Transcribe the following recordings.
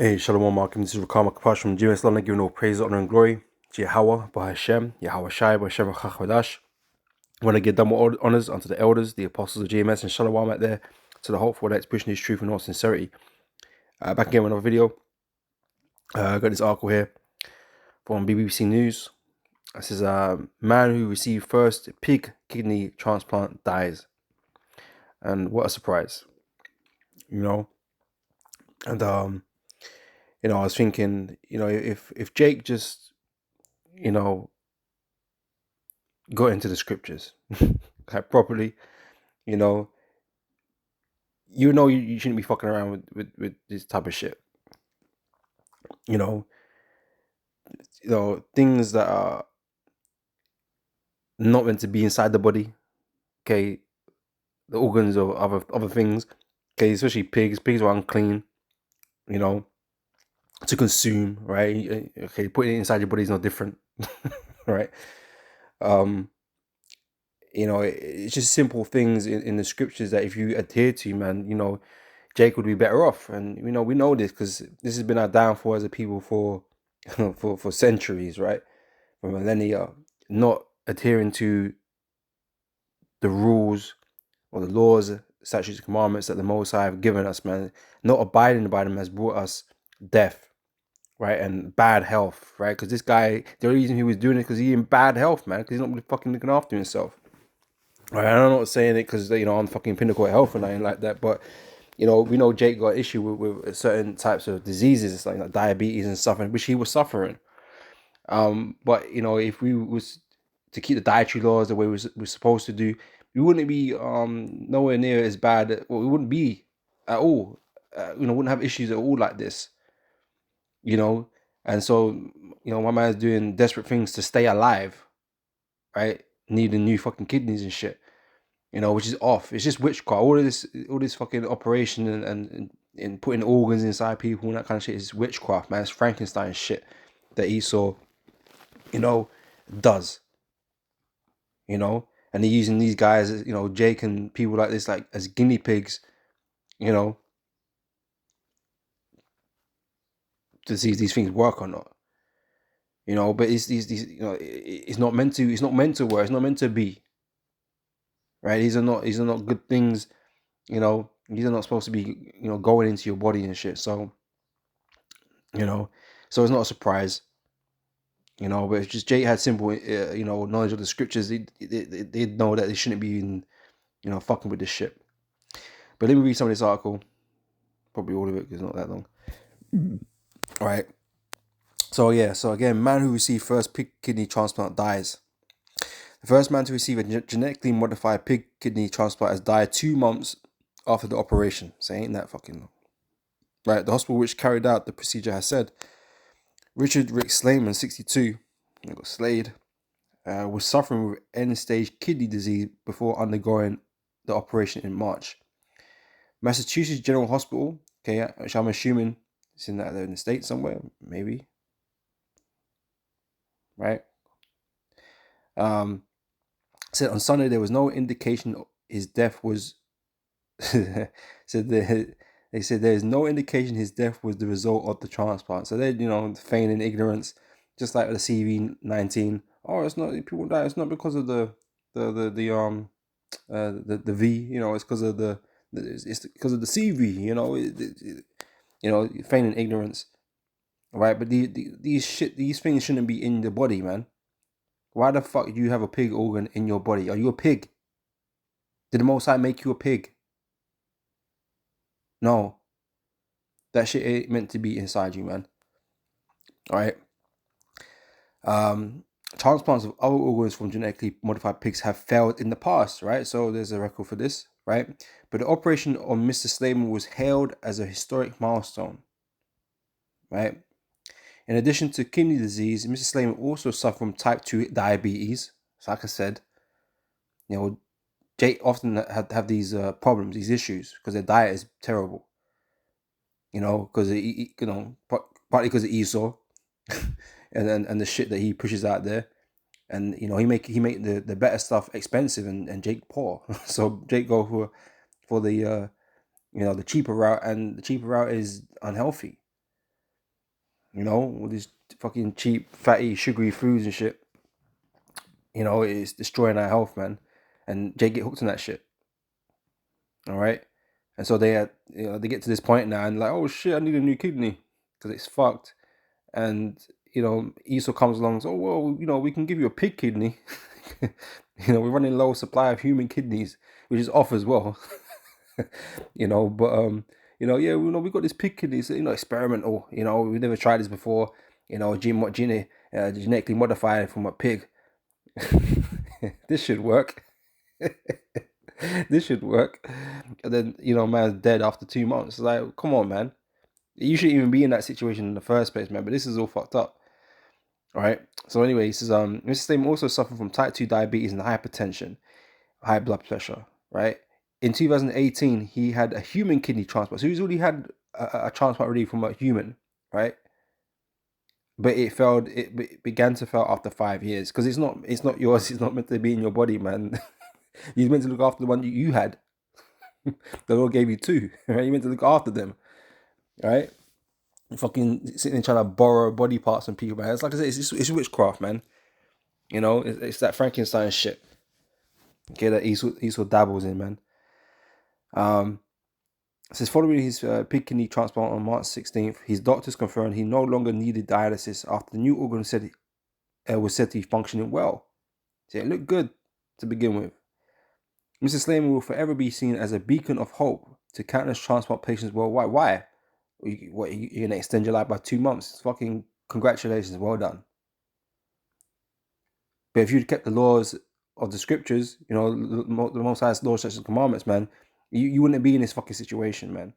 Hey, Shalom Markim. This is Rakam Akapash from GMS London, giving all praise, honor, and glory to Yahweh, Bahashem, Yahweh Shai, Bahashem, Chachadash. I want to give double honors unto the elders, the apostles of GMS, and Shalom out there to the hopeful that's pushing his truth in all sincerity. Back again with another video. I got this article here from BBC News. It says, man who received first pig kidney transplant dies. And what a surprise, you know. And, I was thinking, if Jake just, got into the scriptures like properly, you shouldn't be fucking around with this type of shit. Things that are not meant to be inside the body. Okay, the organs of other things. Okay, especially pigs. Pigs are unclean. To consume, right? Okay, putting it inside your body is no different, right? It's just simple things in the scriptures that if you adhere to, man, Jake would be better off. And we know this because this has been our downfall as a people for for centuries, right? For millennia, not adhering to the rules or the laws, statutes, and commandments that the Most High have given us, man. Not abiding by them has brought us death, right? And bad health, right? Because this guy, the only reason he was doing it because he's in bad health, man. Because he's not really fucking looking after himself. Right, I'm not saying it because I'm fucking pinnacle of health and nothing like that, but we know Jake got an issue with certain types of diseases, like diabetes and stuff, which he was suffering. But if we was to keep the dietary laws the way we're supposed to do, we wouldn't be nowhere near as bad. Well, we wouldn't be at all. Wouldn't have issues at all like this. And so my man's doing desperate things to stay alive, right? Needing new fucking kidneys and shit. Which is off. It's just witchcraft. All this fucking operation and putting organs inside people and that kind of shit is witchcraft, man. It's Frankenstein shit that Esau, does. And they're using these guys, Jake and people like this, like as guinea pigs, to see if these things work or not. But it's these it's not meant to work. It's not meant to be. Right? These are not good things. These are not supposed to be, going into your body and shit. So, so it's not a surprise, but it's just Jake had simple, knowledge of the scriptures. They know that they shouldn't be in, fucking with this shit. But let me read some of this article. Probably all of it because it's not that long. All right. So again, man who received first pig kidney transplant dies. The first man to receive a genetically modified pig kidney transplant has died 2 months after the operation. So ain't that fucking long. Right, the hospital which carried out the procedure has said Richard Rick Slayman, 62, got slayed, was suffering with end-stage kidney disease before undergoing the operation in March. Massachusetts General Hospital, okay, which I'm assuming it's in the States somewhere, maybe. Right? Said on Sunday there was no indication his death was they said there's no indication his death was the result of the transplant. So they're feigning ignorance, just like the CV19. Oh, it's not, people die. It's not because of the V. It's because of it's because of the CV. Feigning ignorance, right? But these things shouldn't be in the body, man. Why the fuck do you have a pig organ in your body? Are you a pig? Did the Most High make you a pig? No. That shit ain't meant to be inside you, man. All right. Transplants of other organs from genetically modified pigs have failed in the past, right? So there's a record for this, right? But the operation on Mr. Slayman was hailed as a historic milestone, right? In addition to kidney disease, Mr. Slayman also suffered from type 2 diabetes. So like I said, Jake often have these problems, these issues, because their diet is terrible. Because partly because of Esau, and the shit that he pushes out there, and he make the better stuff expensive, and Jake poor. So Jake go for the the cheaper route, and the cheaper route is unhealthy. You know, all these fucking cheap, fatty, sugary foods and shit. You know, it's destroying our health, man. And Jake get hooked on that shit. All right. And so they get to this point now and like, oh shit, I need a new kidney because it's fucked. And Esau comes along and says, oh well, we can give you a pig kidney. We're running low supply of human kidneys, which is off as well. But yeah, we got this pig kidney, so, experimental. We never tried this before. Genetically modified from a pig. This should work. This should work. And then, man's dead after 2 months. It's like, come on, man. You shouldn't even be in that situation in the first place, man. But this is all fucked up. All right. So anyway, he says, Mr. Stamen also suffered from type 2 diabetes and hypertension, high blood pressure, right? In 2018, he had a human kidney transplant. So he's already had a transplant already from a human, right? But it failed. It began to fail after 5 years because it's not yours. It's not meant to be in your body, man. You're meant to look after the one you had. The Lord gave you two, right? You're meant to look after them, right? Fucking sitting and trying to borrow body parts from people, man. It's like I said, it's witchcraft, man. It's that Frankenstein shit. Okay, that Esau dabbles in, man. It says following his pig kidney transplant on March 16th, his doctors confirmed he no longer needed dialysis after the new organ was said to be functioning well. So it looked good to begin with. Mr. Stamen will forever be seen as a beacon of hope to countless transplant patients worldwide. Why? You're going to extend your life by 2 months? Fucking congratulations, well done. But if you'd kept the laws of the scriptures, the Most High's laws, such as commandments, man, you wouldn't be in this fucking situation, man.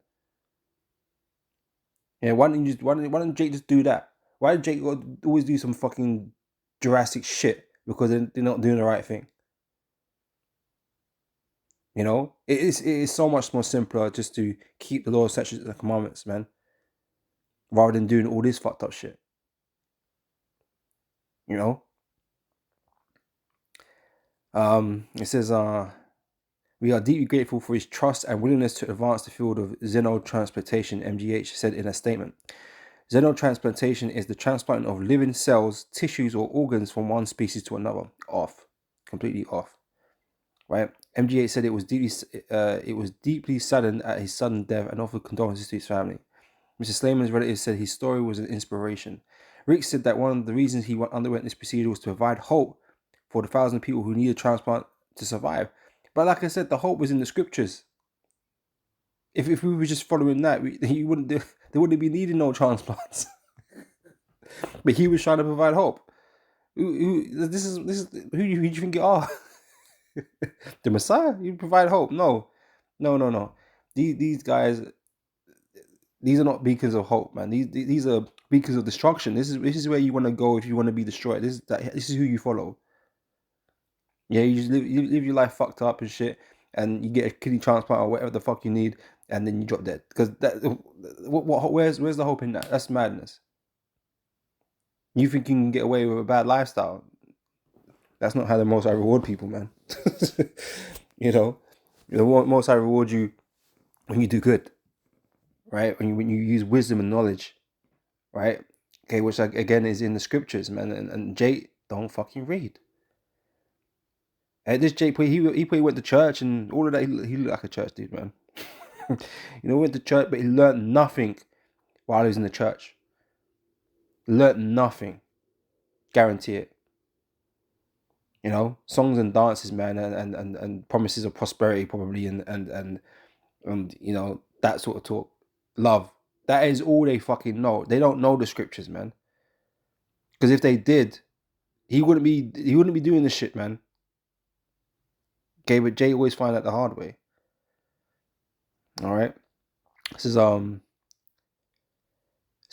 Yeah, why didn't Jake just do that? Why did Jake always do some fucking Jurassic shit? Because they're not doing the right thing. It is so much more simpler just to keep the laws, statutes, and the commandments, man, rather than doing all this fucked up shit. It says, we are deeply grateful for his trust and willingness to advance the field of xenotransplantation, MGH said in a statement. Xenotransplantation is the transplant of living cells, tissues, or organs from one species to another. Completely off. Right? MGH said it was deeply saddened at his sudden death and offered condolences to his family. Mr. Stamen's relatives said his story was an inspiration. Rick said that one of the reasons he underwent this procedure was to provide hope for the thousands of people who need a transplant to survive. But like I said, the hope was in the scriptures. If we were just following that, they wouldn't be needing no transplants. But he was trying to provide hope. Who do you think you are? The Messiah? You provide hope? No. These guys, these are not beacons of hope, man. These are beacons of destruction. This is where you want to go if you want to be destroyed. This is who you follow. Yeah, you just live your life fucked up and shit, and you get a kidney transplant or whatever the fuck you need, and then you drop dead. Because where's the hope in that? That's madness. You think you can get away with a bad lifestyle? That's not how the Most High reward people, man. The Most High reward you when you do good, right? When you use wisdom and knowledge, right? Okay, which again is in the scriptures, man. And Jake don't fucking read. This Jake, he went to church and all of that. He looked like a church dude, man. Went to church, but he learned nothing while he was in the church. Learned nothing. Guarantee it. Songs and dances, man, and promises of prosperity, probably, and that sort of talk. Love. That is all they fucking know. They don't know the scriptures, man. Because if they did, he wouldn't be doing this shit, man. Okay, but Jay always find out the hard way. All right. This is so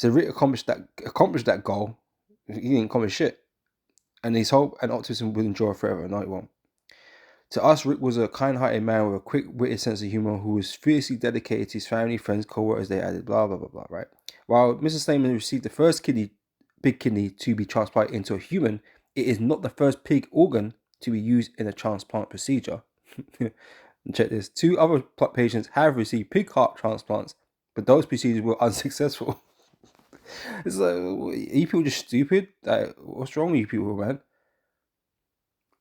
Rick accomplished that goal. He didn't accomplish shit, and his hope and optimism will endure forever. No, it won't. To us, Rick was a kind-hearted man with a quick-witted sense of humor who was fiercely dedicated to his family, friends, co-workers. They added, blah blah blah blah. Right. While Mr. Stamen received the first pig kidney to be transplanted into a human, it is not the first pig organ to be used in a transplant procedure. Check this. 2 other patients have received pig heart transplants, but those procedures were unsuccessful. It's like, are you people just stupid? Like, what's wrong with you people, man?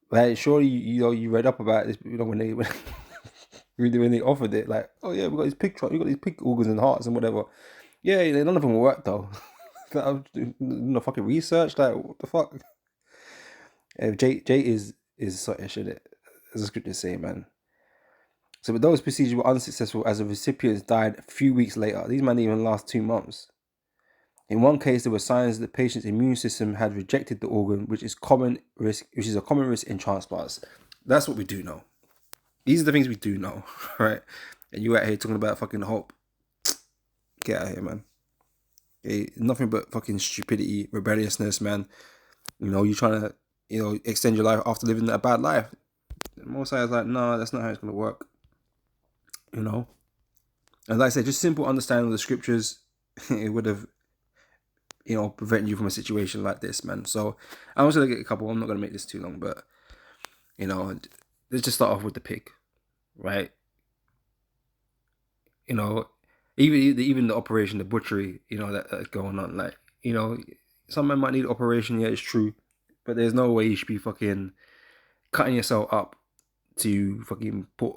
Like, surely you read up about this, when they when they offered it, like, oh yeah, we got these we got these pig organs and hearts and whatever. Yeah, none of them will work though. Like, I was doing fucking research, like, what the fuck? Jay is such shit. As the scriptures say, man. So, but those procedures were unsuccessful as the recipients died a few weeks later. These might even last 2 months. In one case, there were signs that the patient's immune system had rejected the organ, which is a common risk in transplants. That's what we do know. These are the things we do know, right? And you out here talking about fucking hope. Get out of here, man. Okay, nothing but fucking stupidity, rebelliousness, man. You're trying to, extend your life after living a bad life. Most sides like, no, that's not how it's gonna work. And like I said, just simple understanding of the scriptures, it would have, prevented you from a situation like this, man. So I'm just gonna get a couple. I'm not gonna make this too long, but let's just start off with the pig, right? Even the operation, the butchery, that's going on. Like, some men might need operation. Yeah, it's true, but there's no way you should be fucking cutting yourself up to fucking put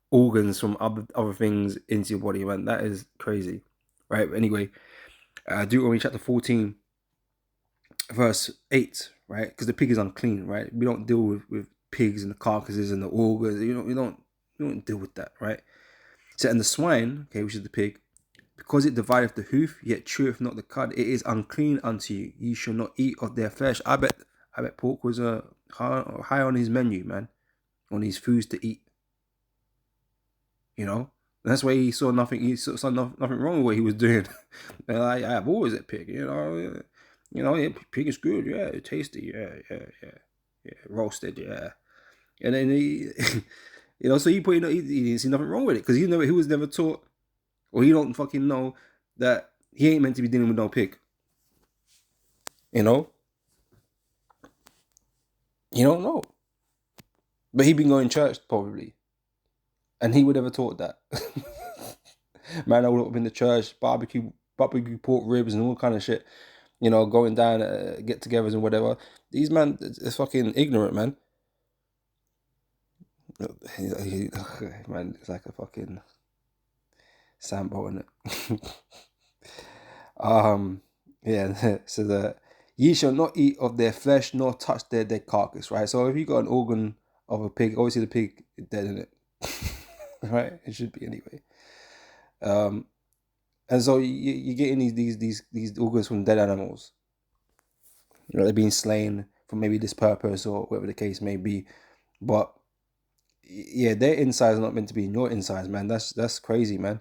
organs from other things into your body, man. That is crazy, right? But anyway, Deuteronomy chapter 14, verse 8, right? Because the pig is unclean, right? We don't deal with pigs and the carcasses and the organs. We don't deal with that, right? So, and the swine, okay, which is the pig, because it divideth the hoof, yet cheweth not the cud, it is unclean unto you. You shall not eat of their flesh. I bet pork was high on his menu, man, on his foods to eat. That's why he saw nothing. He saw nothing wrong with what he was doing. And I have always ate pig. Yeah, pig is good. Yeah, it's tasty. Yeah, roasted. Yeah, and then he, so he put he didn't see nothing wrong with it because he was never taught, or he don't fucking know that he ain't meant to be dealing with no pig. He don't know, but he been going to church probably, and he would have taught that. Man, I would have been to church, barbecue pork ribs and all kind of shit. Going down get-togethers and whatever. These man is fucking ignorant, man. Man, it's like a fucking Sambo, isn't it? Yeah. So ye shall not eat of their flesh nor touch their dead carcass, right? So if you got an organ of a pig, obviously the pig is dead, isn't it? Right? It should be anyway. And so you're getting these organs from dead animals. They're being slain for maybe this purpose or whatever the case may be. But yeah, their insides are not meant to be in your insides, man. That's crazy, man.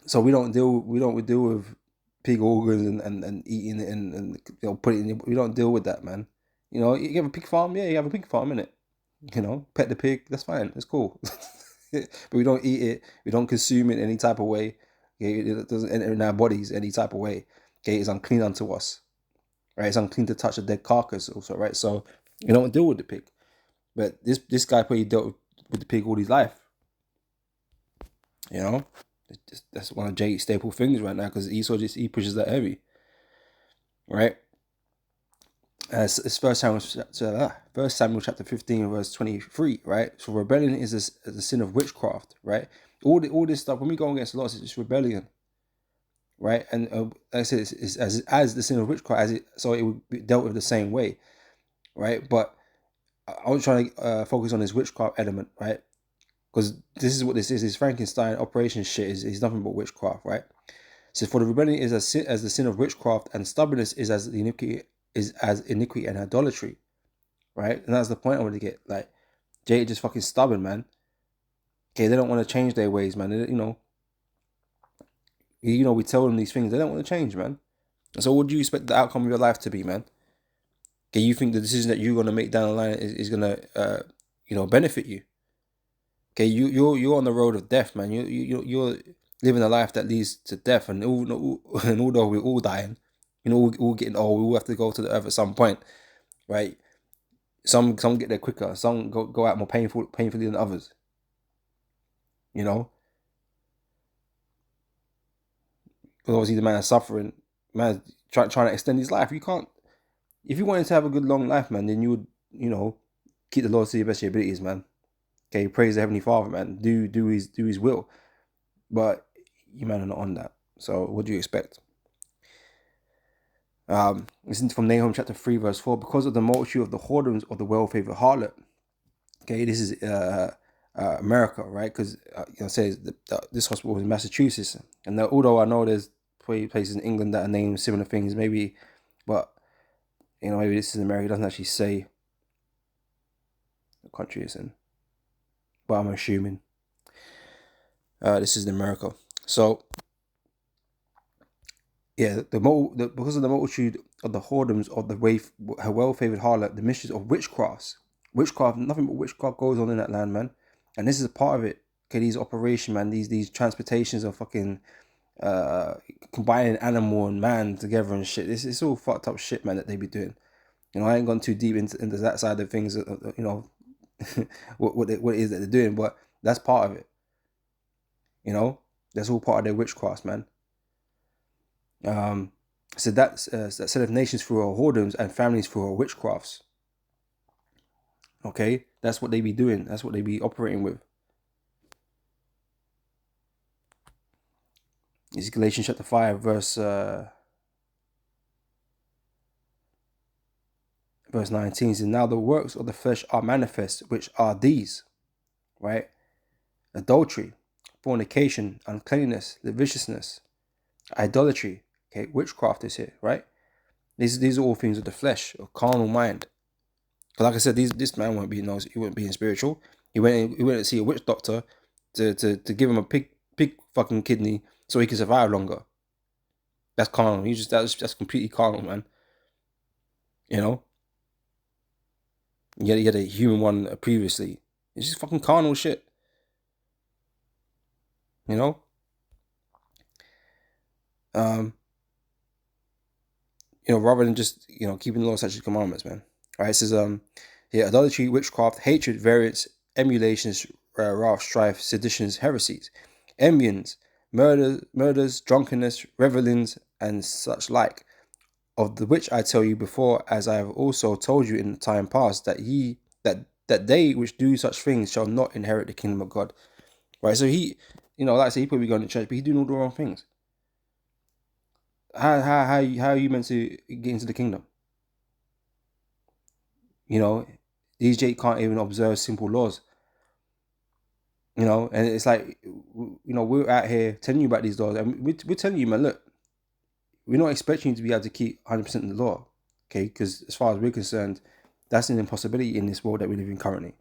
So we deal with pig organs and eating it and put it in. We don't deal with that, man. You have a pig farm, yeah, you have a pig farm, innit? Pet the pig, that's fine, it's cool. But we don't eat it, we don't consume it any type of way. Okay, it doesn't enter in our bodies any type of way. Okay, it's unclean unto us. Right, it's unclean to touch a dead carcass also, right? So you don't deal with the pig. But this guy probably dealt with the pig all his life. That's one of Jay's staple things right now because he pushes that heavy, right? It's First Samuel chapter 15 verse 23, right? So rebellion is the sin of witchcraft, right? All this stuff when we go against the laws, it's wasright? And like I said, it's as the sin of witchcraft, so it would be dealt with the same way, right? But I was trying to focus on this witchcraft element, right? Because this is what this is. This Frankenstein operation shit is nothing but witchcraft, right? So for the rebellion is as the sin of witchcraft, and stubbornness is as iniquity and idolatry, right? And that's the point I want to get. Like, Jay just fucking stubborn, man. Okay, they don't want to change their ways, man. We tell them these things, they don't want to change, man. So what do you expect the outcome of your life to be, man? Okay, you think the decision that you're gonna make down the line is gonna benefit you? Okay, you're on the road of death, man. You're living a life that leads to death, and although we're all dying, we're all getting old. We all have to go to the earth at some point, right? Some get there quicker. Some go out more painfully than others. Because obviously the man is suffering. Man is trying to extend his life. You can't. If you wanted to have a good long life, man, then you would, keep the laws to your best of your abilities, man. Okay, praise the Heavenly Father, man. Do his will. But you man are not on that. So what do you expect? This is from Nahum chapter 3, verse 4. Because of the multitude of the whoredoms of the well-favored harlot. Okay, this is America, right? Because it says this hospital was in Massachusetts, and although I know there's places in England that are named similar things, maybe, but maybe this is America. It doesn't actually say the country it's in, but I'm assuming this is in America. So yeah, because of the multitude of the whoredoms of the her well-favored harlot, the mysteries of witchcraft, nothing but witchcraft goes on in that land, man. And this is a part of it. Okay, these operations, man, these transportations of fucking combining animal and man together and shit. It's all fucked up shit, man, that they be doing. I ain't gone too deep into that side of things, what it is that they're doing, but that's part of it. That's all part of their witchcraft, man. So that's that set of nations through our whoredoms and families through our witchcrafts. Okay, that's what they be doing. That's what they be operating with. This is Galatians chapter 5, verse 19. Says, now the works of the flesh are manifest, which are these, right? Adultery, fornication, uncleanness, lasciviousness, idolatry. Okay, witchcraft is here, right? These are all things of the flesh, or carnal mind. Because like I said, this man won't being spiritual. He went to see a witch doctor to give him a pig fucking kidney so he can survive longer. That's carnal. That's completely carnal, man. He had a human one previously. It's just fucking carnal shit. Rather than just keeping the law, such as commandments, man. All right, it says adultery, witchcraft, hatred, variance, emulations, wrath, strife, seditions, heresies, envyings, murders, drunkenness, revelings, and such like, of the which I tell you before, as I have also told you in the time past, that they which do such things shall not inherit the kingdom of God. Right, so he, like I say, he probably going to church, but he's doing all the wrong things. How are you meant to get into the kingdom? These Jake can't even observe simple laws. And it's like, we're out here telling you about these laws, and we're telling you, man, look, we're not expecting you to be able to keep 100% of the law, okay? Because as far as we're concerned, that's an impossibility in this world that we live in currently,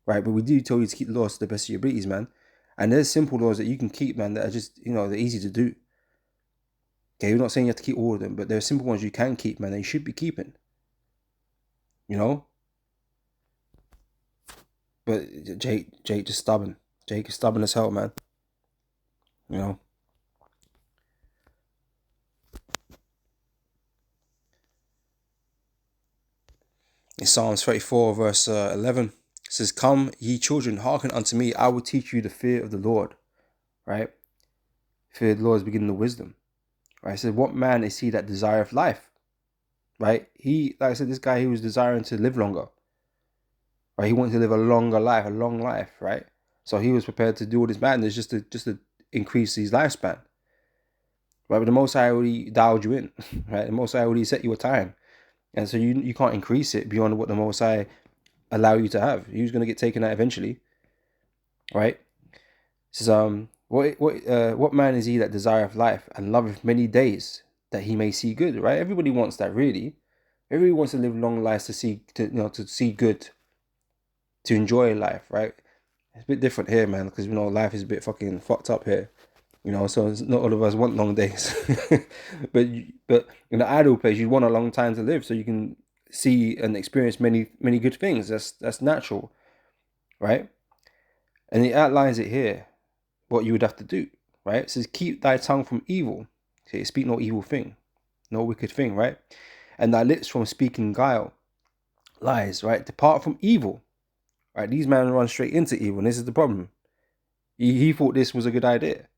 right? But we do tell you to keep the laws to the best of your abilities, man. And there's simple laws that you can keep, man, that are just, they're easy to do. Okay, we're not saying you have to keep all of them, but there are simple ones you can keep, man, that you should be keeping. But Jake just stubborn. Jake is stubborn as hell, man. In Psalms 34, verse 11, it says, come, ye children, hearken unto me. I will teach you the fear of the Lord. Right? Fear of the Lord is beginning of wisdom. Right? It says, what man is he that desireth life? Right? Like I said, this guy, he was desiring to live longer. Right? He wanted to live a long life, right? So he was prepared to do all this madness just to increase his lifespan. Right? But the Most High already dialed you in. Right? The Most High already set you a time. And so you can't increase it beyond what the Most High allow you to have. He was going to get taken out eventually. Right? It says, what man is he that desireth life and loveth many days, that he may see good? Right? Everybody wants that, really. Everybody wants to live long lives to see good, to enjoy life, right? It's a bit different here, man, because life is a bit fucking fucked up here. So not all of us want long days. but in the idle place, you want a long time to live so you can see and experience many good things. That's natural, right? And he outlines it here, what you would have to do, right? It says, keep thy tongue from evil. Okay, speak no evil thing, no wicked thing, right? And thy lips from speaking guile, lies, right? Depart from evil, right? These men run straight into evil, and this is the problem. He thought this was a good idea.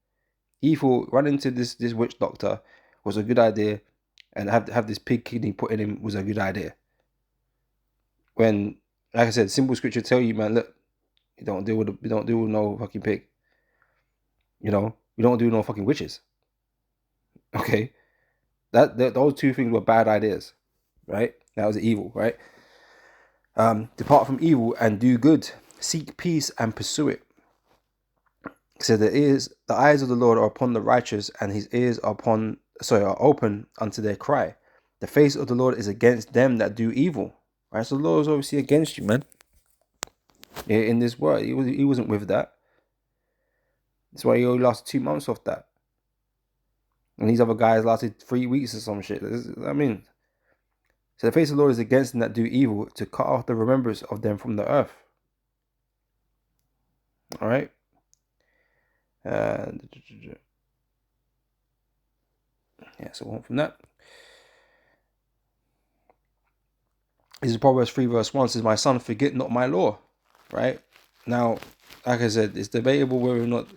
He thought running to this witch doctor was a good idea, and have this pig kidney put in him was a good idea. When, like I said, simple scripture tell you, man, look, you don't deal with no fucking pig. You know, you don't do no fucking witches. Okay, those two things were bad ideas, right? That was evil, right? Depart from evil and do good. Seek peace and pursue it. So the eyes of the Lord are upon the righteous, and his ears are open unto their cry. The face of the Lord is against them that do evil. Right? So the Lord is obviously against you, man. In this world, he wasn't with that. That's why he only lasted 2 months off that. And these other guys lasted 3 weeks or some shit. I mean, so the face of the Lord is against them that do evil, to cut off the remembrance of them from the earth. All right. Yeah, so on from that. This is Proverbs 3 verse 1. It says, my son, forget not my law. Right? Now, like I said, it's debatable whether or not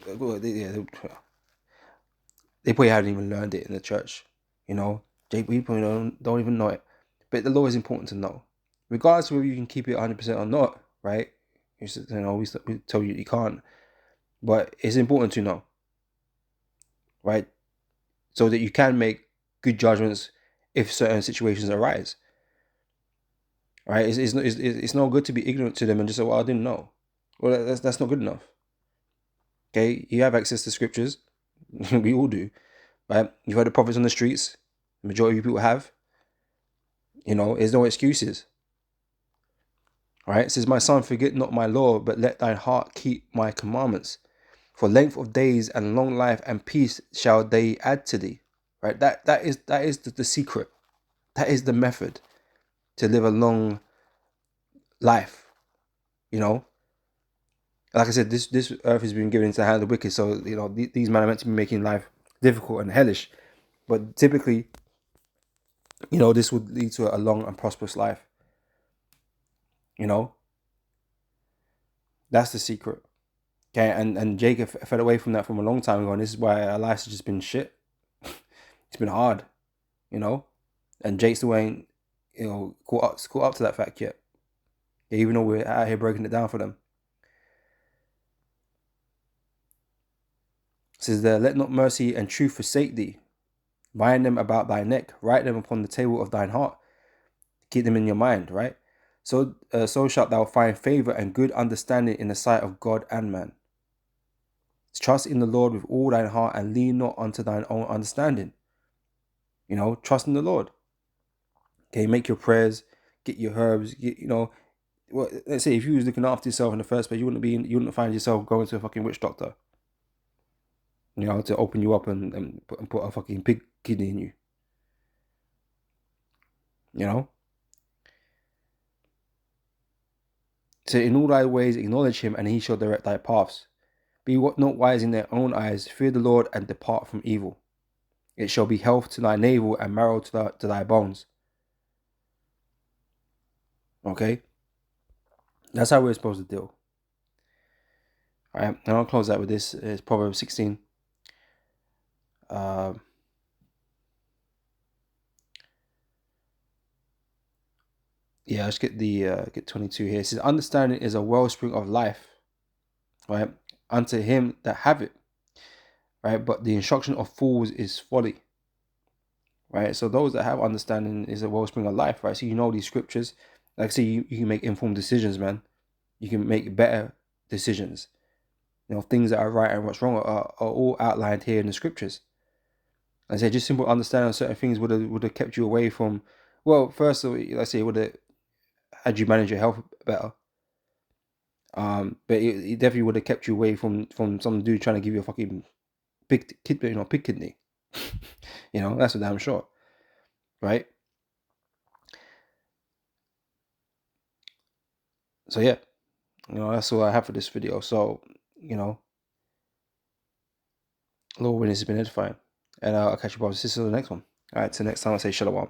they probably haven't even learned it in the church. You know, people don't even know it. But the law is important to know. Regardless of whether you can keep it 100% or not, right? We tell you can't. But it's important to know. Right? So that you can make good judgments if certain situations arise. Right? It's not good to be ignorant to them and just say, well, I didn't know. Well, that's not good enough. Okay? You have access to scriptures. We all do. Right? You've heard the prophets on the streets. The majority of people have. You know, there's no excuses. All right? It says, my son, forget not my law, but let thine heart keep my commandments. For length of days and long life and peace shall they add to thee. Right? That is the secret. That is the method to live a long life. You know? Like I said, this earth has been given into the hand of the wicked. So, you know, these men are meant to be making life difficult and hellish. But typically, you know, this would lead to a long and prosperous life. You know? That's the secret. Okay, and Jacob fell away from that from a long time ago, and this is why our lives has just been shit. It's been hard, you know? And Jake still ain't, you know, caught up to that fact yet. Yeah, even though we're out here breaking it down for them. It says there, let not mercy and truth forsake thee. Bind them about thy neck, write them upon the table of thine heart. Keep them in your mind, right? So shalt thou find favor and good understanding in the sight of God and man. Trust in the Lord with all thine heart and lean not unto thine own understanding. You know, trust in the Lord. Okay, make your prayers, get your herbs, you know. Well, let's say if you was looking after yourself in the first place, you wouldn't find yourself going to a fucking witch doctor. You know, to open you up and put a fucking pig kidney in you. You know? So in all thy ways acknowledge him, and he shall direct thy paths. Be not wise in their own eyes. Fear the Lord and depart from evil. It shall be health to thy navel and marrow to thy bones. Okay? That's how we're supposed to deal. Alright, and I'll close out with this. It's Proverbs 16. Yeah, let's get get 22 here. It says, understanding is a wellspring of life, right? Unto him that have it, right? But the instruction of fools is folly, right? So those that have understanding is a wellspring of life, right? So you know these scriptures. Like I say, you can make informed decisions, man. You can make better decisions. You know, things that are right and what's wrong are all outlined here in the scriptures. I say just simple understanding of certain things would have kept you away from. Well, first of all, let's say it would have had you manage your health better. But it definitely would have kept you away from some dude trying to give you a fucking pig kidney. You know, that's for damn sure, right? So yeah, you know, that's all I have for this video. So, you know, Lord, when it's been edifying, and I'll catch you brothers and sisters on the next one. All right, till next time, I say shalom.